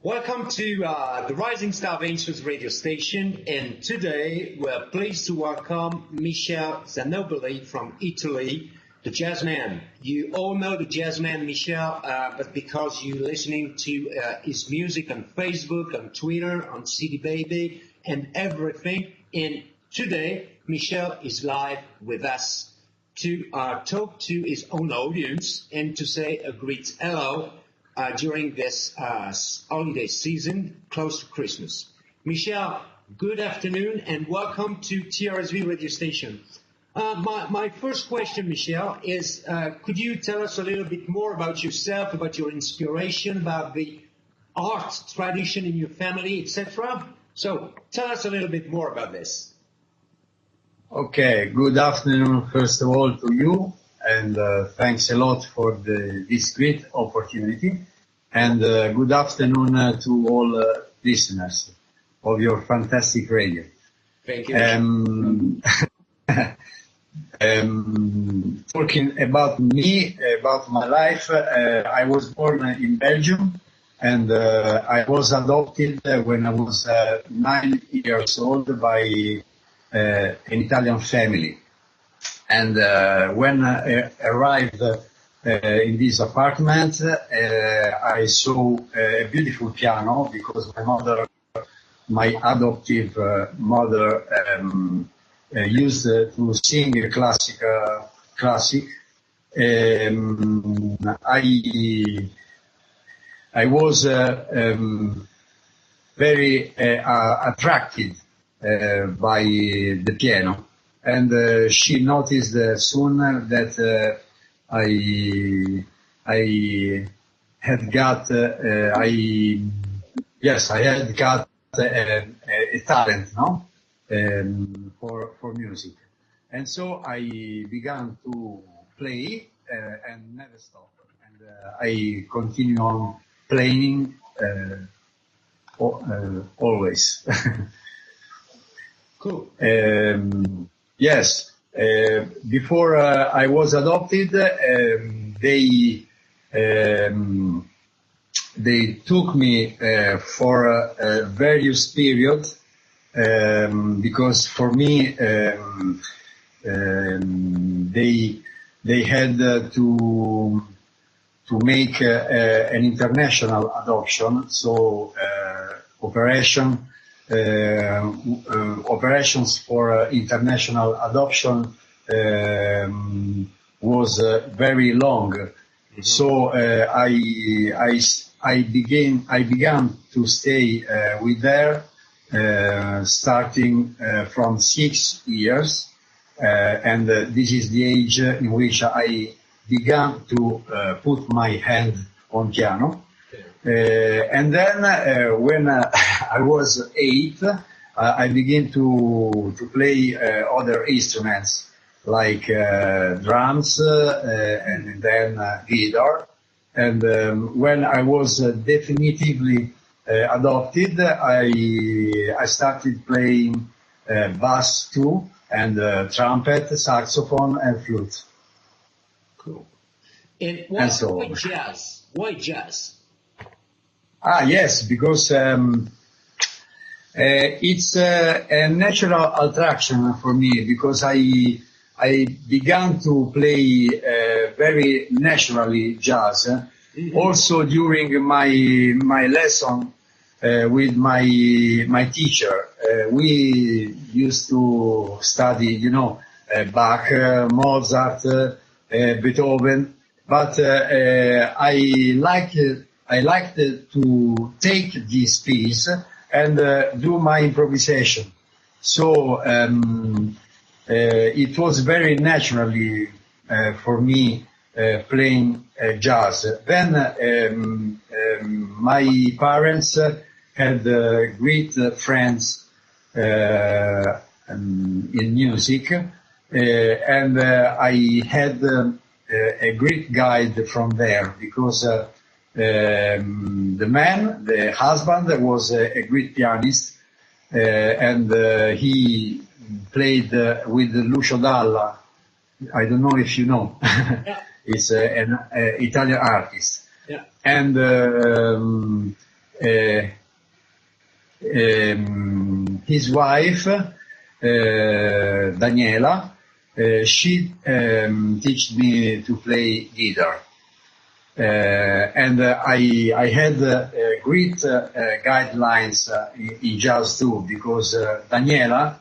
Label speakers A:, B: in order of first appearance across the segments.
A: Welcome to the Rising Star Ventures radio station, and today we're pleased to welcome Michel Zanoboli from Italy, the jazzman. You all know the jazzman Michel, but because you're listening to his music on Facebook, on Twitter, on CD Baby, and everything, and today Michel is live with us to talk to his own audience and to say a great hello during this holiday season close to Christmas. Michel, good afternoon and welcome to TRSv radio station. My first question, Michel, is could you tell us a little bit more about yourself, about your inspiration, about the art tradition in your family, etc.? So tell us a little bit more about this.
B: Okay, good afternoon first of all to you, and thanks a lot for this great opportunity, and good afternoon to all listeners of your fantastic radio.
A: Thank you.
B: Talking about me, about my life, I was born in Belgium, and I was adopted when I was 9 years old by an Italian family. And when I arrived in this apartment, I saw a beautiful piano because my adoptive mother, used to sing classic. I was very attracted by the piano, and she noticed soon that I had got a talent, no, for music, and so I began to play and never stopped, and I continue on playing always.
A: Cool.
B: Yes. Before I was adopted, they took me for various periods because for me they had to make an international adoption, so operations for international adoption was very long. Mm-hmm. So I began to stay with her starting from 6 years, and this is the age in which I began to put my hand on piano. And then when I was 8, I began to play other instruments like drums and then guitar. And when I was definitively adopted, I started playing bass too, and trumpet, saxophone, and flute.
A: Cool. And why jazz? Why jazz?
B: Yes, because it's a natural attraction for me, because I began to play very naturally jazz. Mm-hmm. Also during my lesson with my teacher, we used to study, Bach, Mozart, Beethoven, but I liked to take this piece and do my improvisation. So it was very naturally for me playing jazz. Then my parents had great friends in music, and I had a great guide from there, because the husband, was a great pianist, and he played with Lucio Dalla. I don't know if you know.
A: Yeah.
B: It's an Italian artist.
A: Yeah.
B: And his wife, Daniela, she teach me to play guitar. And I had great guidelines in jazz too, because Daniela,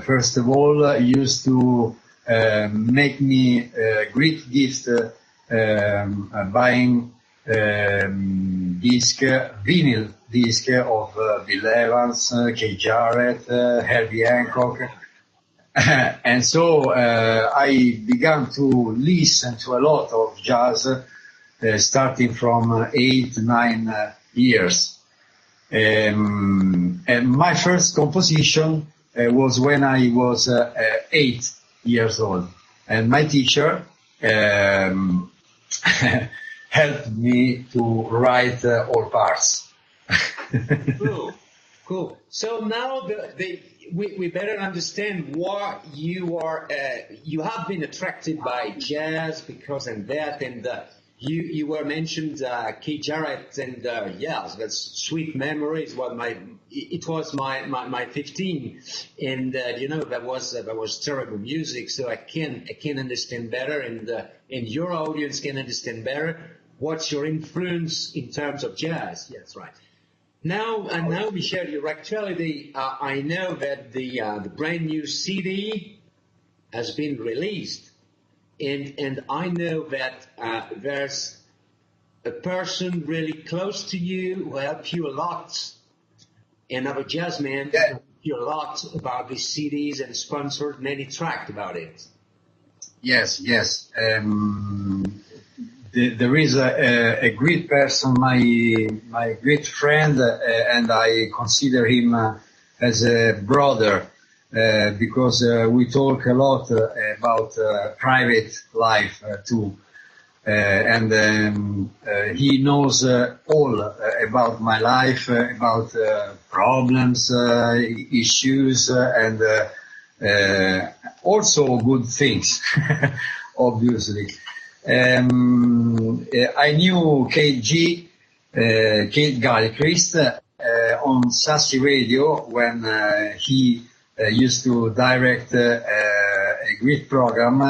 B: first of all, used to make me a great gift buying vinyl disc of Bill Evans, Kay Jarrett, Herbie Hancock. And so I began to listen to a lot of jazz starting from 8, 9 years. And my first composition was when I was 8 years old. And my teacher helped me to write all parts.
A: Cool. So now we better understand why you have been attracted by jazz, because and that, and you were mentioned Keith Jarrett, and yeah, that's sweet memories. It was my 15, and that was terrible music. So I can understand better, and your audience can understand better what's your influence in terms of jazz. Yes, right. Now, Michel, your actuality, I know that the brand new CD has been released, and I know that there's a person really close to you who helped you a lot, another jazz man who helped you a lot about these CDs and sponsored many tracks about it.
B: Yes. There is a great person, my great friend, and I consider him as a brother, because we talk a lot about private life too, and he knows all about my life, about problems, issues, and also good things, obviously. I knew Kate Gilchrist on Sassy Radio when he used to direct a great program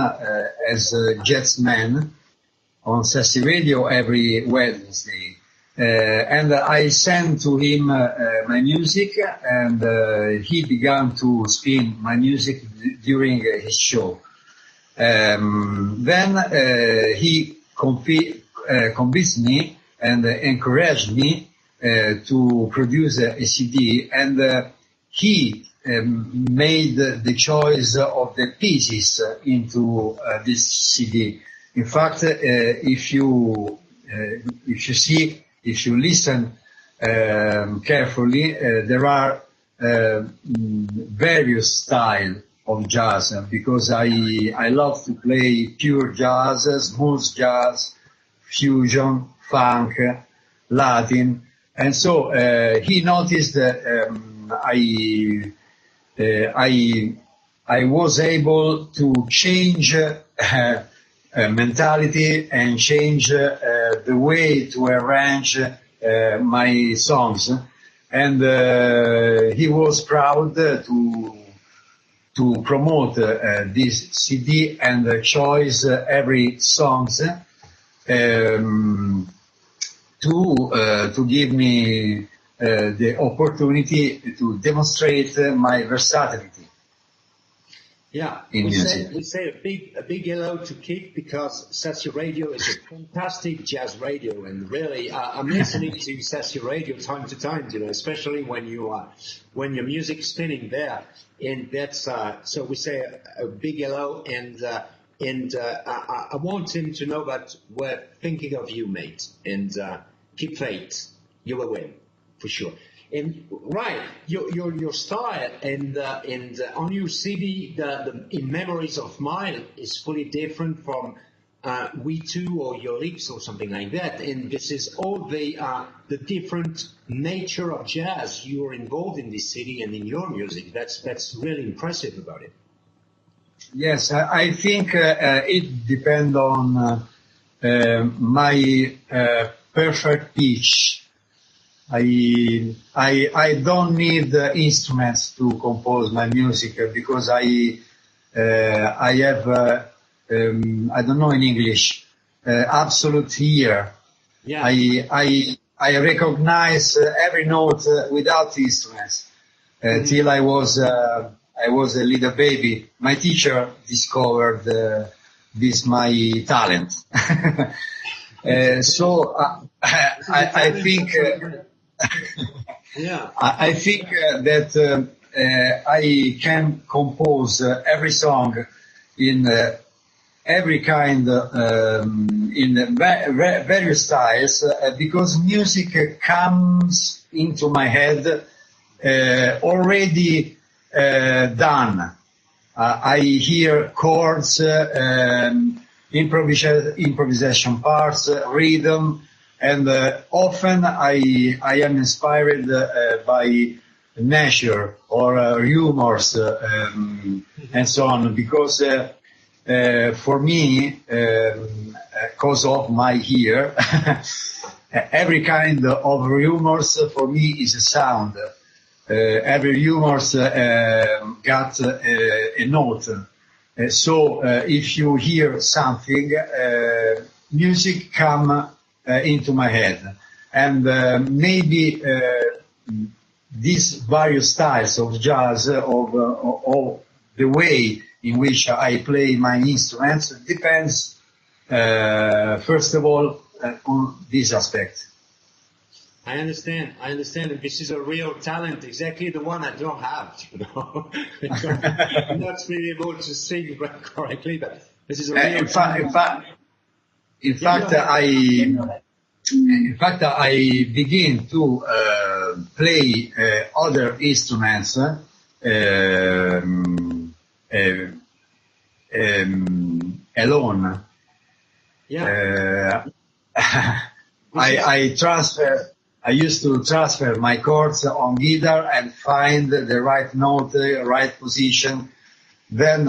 B: as a jazzman on Sassy Radio every Wednesday. And I sent to him my music, and he began to spin my music during his show. Then he convinced me and encouraged me to produce a CD, and he made the choice of the pieces into this CD. In fact, if you listen carefully, there are various styles of jazz, because I love to play pure jazz, smooth jazz, fusion, funk, Latin, and so he noticed that I was able to change mentality and change the way to arrange my songs, and he was proud to promote this CD and choose every songs to give me the opportunity to demonstrate my versatility.
A: Yeah, we say a big hello to Keith, because Sassy Radio is a fantastic jazz radio, and really I'm listening to Sassy Radio time to time, especially when your music's spinning there, and that's so we say a big hello, and I want him to know that we're thinking of you, mate, and keep faith, you will win for sure. And right, your style and on your CD, the In Memories of Mine is fully different from We Too or Your Lips or something like that. And this is all the different nature of jazz you are involved in this CD and in your music. That's really impressive about it.
B: Yes, I think it depends on my perfect pitch I don't need instruments to compose my music because I have, I don't know in English, absolute ear.
A: Yeah.
B: I recognize every note without instruments. Till I was a little baby. My teacher discovered this my talent. So I think
A: Yeah.
B: I think that I can compose every song in every kind in various styles because music comes into my head already done. I hear chords, improvisation parts, rhythm, and often I am inspired by nature or humors and so on because for me, because of my ear, every kind of humors for me is a sound. Every humors got a note. So if you hear something, music come into my head, and maybe these various styles of jazz, of the way in which I play my instruments depends, first of all, on this aspect.
A: I understand. And this is a real talent, exactly the one I don't have, you know. I'm not really able to sing correctly, but this is a real talent.
B: In fact, I begin to play other instruments alone.
A: Yeah.
B: I used to transfer my chords on guitar and find the right note, right position. Then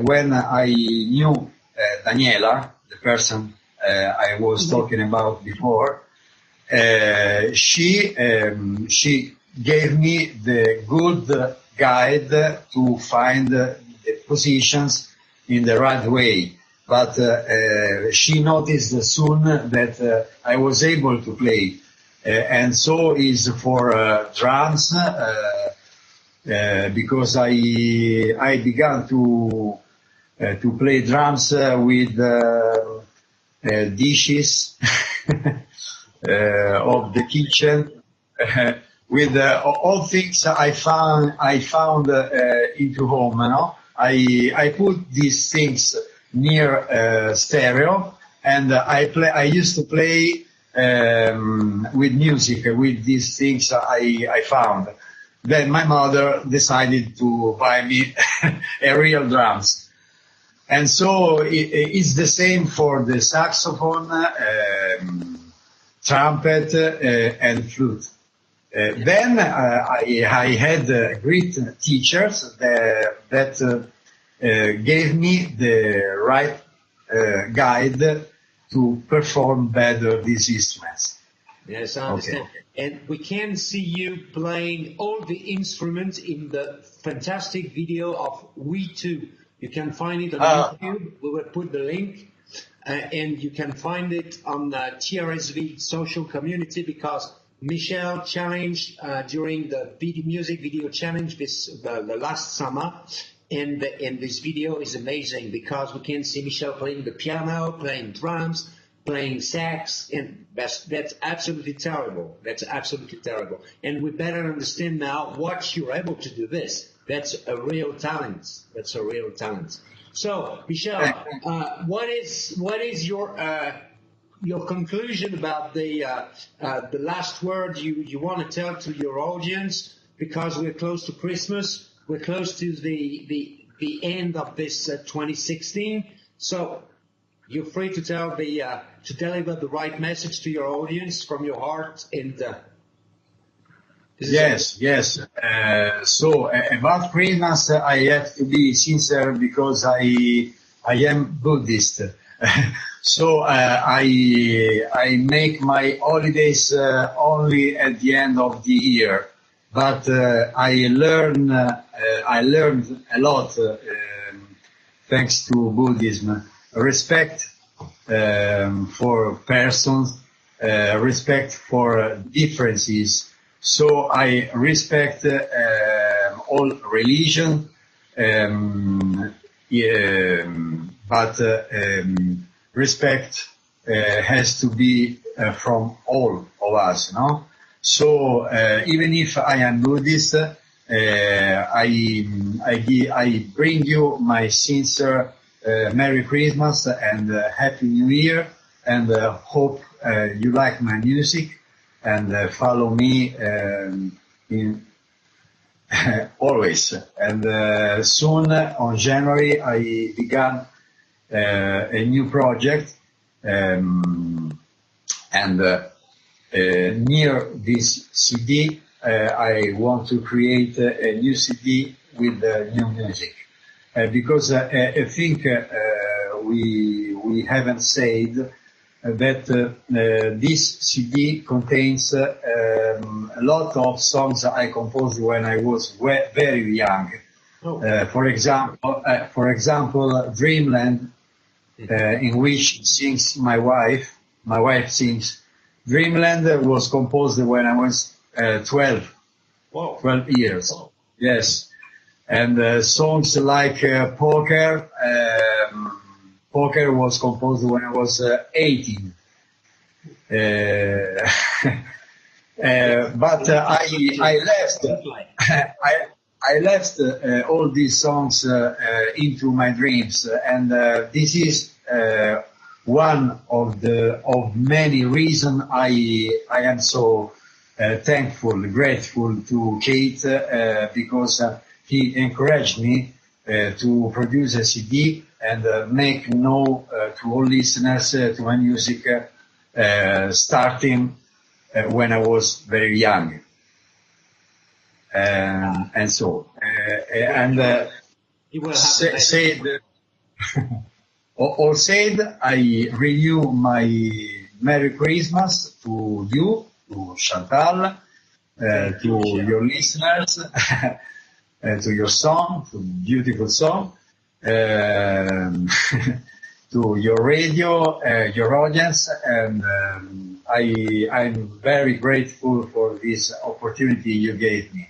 B: when I knew Daniela, the person I was talking about before, she gave me the good guide to find the positions in the right way. But she noticed soon that I was able to play. And so is for drums, because I began to play drums with dishes of the kitchen, with all things I found into home. You know? I put these things near stereo, and I used to play with music, with these things I found. Then my mother decided to buy me a real drums. And so it's the same for the saxophone, trumpet, and flute. Then I had great teachers that gave me the right guide to perform better these instruments.
A: Yes, I understand. Okay. And we can see you playing all the instruments in the fantastic video of We Too. You can find it on YouTube. We will put the link. And you can find it on the TRSv social community because Michel challenged during the music video challenge the last summer. And this video is amazing because we can see Michel playing the piano, playing drums, playing sax, and that's absolutely terrible. That's absolutely terrible. And we better understand now what you're able to do this. That's a real talent. That's a real talent. So, Michel, what is your conclusion about the last word you want to tell to your audience? Because we're close to Christmas. We're close to the end of this 2016. So you're free to tell to deliver the right message to your audience from your heart. And
B: yes. So about Christmas, I have to be sincere because I am Buddhist. So I make my holidays only at the end of the year, but I learned a lot thanks to Buddhism. Respect for persons, respect for differences. So I respect all religion, but respect has to be from all of us, no? So even if I am Buddhist, I bring you my sincere Merry Christmas and Happy New Year, and hope you like my music and follow me in always. And soon on January I began a new project, and near this CD I want to create a new CD with new music, because I think we haven't said that this CD contains a lot of songs I composed when I was very young. For example, Dreamland, in which sings my wife. My wife sings. Dreamland was composed when I was 12 years. Wow. Yes. And songs like Poker, Poker was composed when I was 18. But I left I left all these songs into my dreams, and this is one of many reasons I am so thankful, grateful to Kate, because he encouraged me to produce a CD and make known to all listeners to my music, starting when I was very young. And so, all said, I renew my Merry Christmas to you, to Chantal, to your listeners, to your song, to beautiful song, to your radio, your audience, and I'm very grateful for this opportunity you gave me.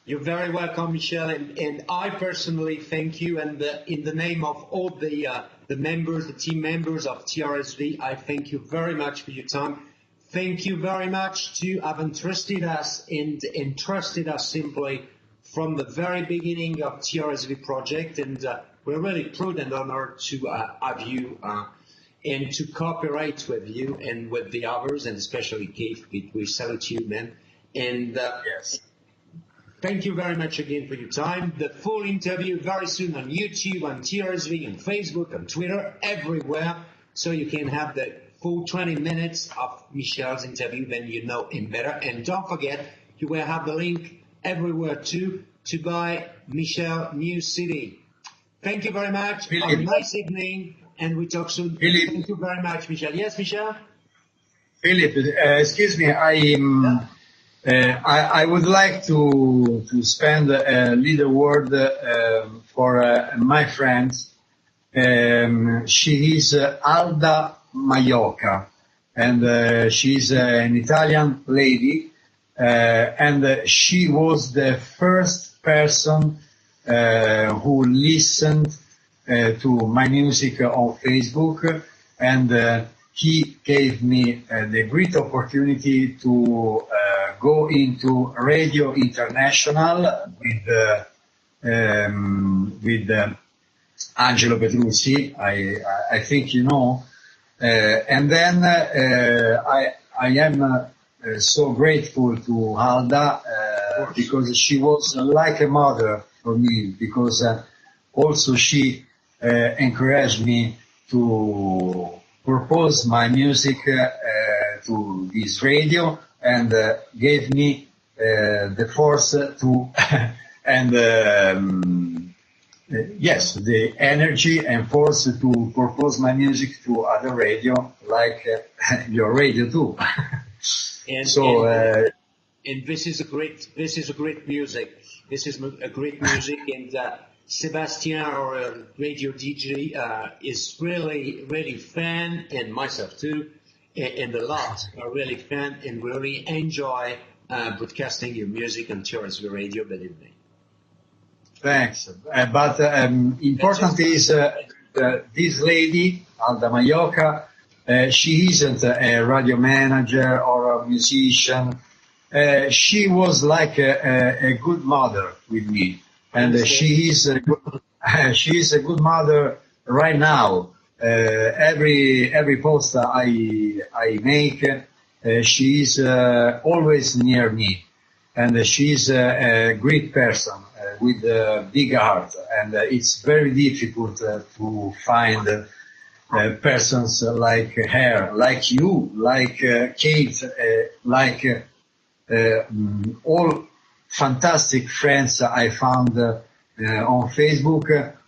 A: You're very welcome, Michel, and I personally thank you, and in the name of all the members, the team members of TRSv, I thank you very much for your time. Thank you very much to have entrusted us and entrusted us simply from the very beginning of TRSv project, and we're really proud and honored to have you and to cooperate with you and with the others, and especially Keith. We salute you, man. And
B: yes.
A: Thank you very much again for your time. The full interview very soon on YouTube, on TRSv, on Facebook, on Twitter, everywhere. So you can have the full 20 minutes of Michel's interview, then you know him better. And don't forget, you will have the link everywhere too to buy Michel new CD. Thank you very much.
B: Philip.
A: Have a nice evening, and we talk soon.
B: Philip.
A: Thank you very much, Michel. Yes, Michel?
B: Philip, excuse me, I would like to spend a little word for my friend. She is Alda Maiocca, and she's an Italian lady, and she was the first person who listened to my music on Facebook, and he gave me the great opportunity to go into Radio International with Angelo Petrucci, I think you know, and then I am so grateful to Alda because she was like a mother for me, because also she encouraged me to propose my music to this radio, and gave me the force to and yes, the energy and force to propose my music to other radio, like your radio too.
A: And,
B: So,
A: and this is a great music. This is a great music, and Sebastian, our radio DJ, is really fan, and myself too, and a lot are really fan, and really enjoy broadcasting your music on TRSv radio. Believe me.
B: thanks. But important is this lady, Alda Maioca, she isn't a radio manager or a musician. She was like a good mother with me, and she is a good mother right now. Every post I make, she is always near me, and she is a great person with a big heart, and it's very difficult to find persons like her, like you, like Kate, like all fantastic friends I found on Facebook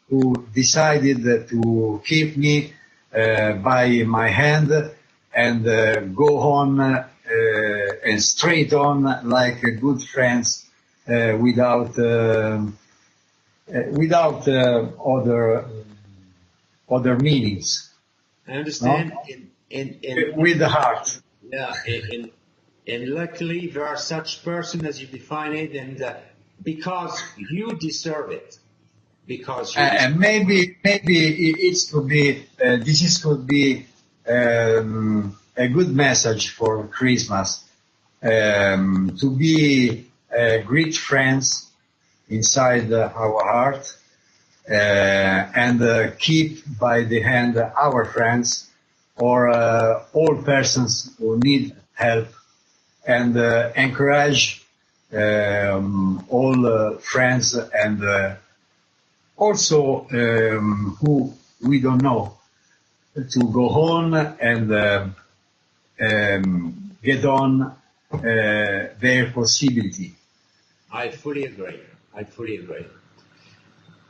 B: who decided to keep me by my hand and go on and straight on like good friends without other meanings.
A: I understand.
B: No? With the heart.
A: Yeah, and luckily there are such persons as you define it, and because you deserve it. Because you
B: maybe it could be could be a good message for Christmas to be great friends inside our heart and keep by the hand our friends or all persons who need help, and encourage all friends and also who we don't know to go on and get on their possibility.
A: I fully agree.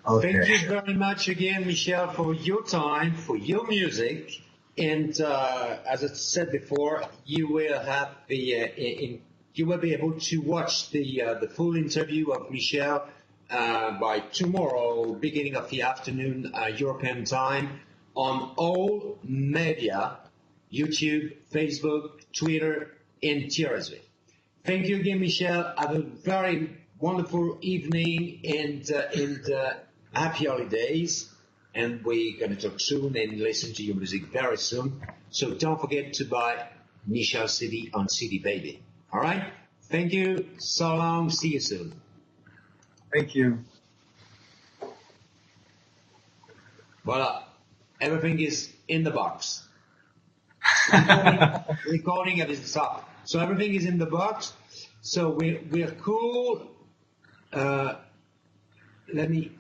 B: Okay.
A: Thank you very much again, Michel, for your time, for your music, and as I said before, you will have you will be able to watch the full interview of Michel by tomorrow, beginning of the afternoon, European time, on all media, YouTube, Facebook, Twitter, and TRSv. Thank you again, Michel. Have a very wonderful evening and happy holidays. And we're going to talk soon and listen to your music very soon. So don't forget to buy Michel CD on CD Baby. All right? Thank you. So long. See you soon.
B: Thank you.
A: Voila. Everything is in the box. Recording at the top. So everything is in the box. So we're cool. Let me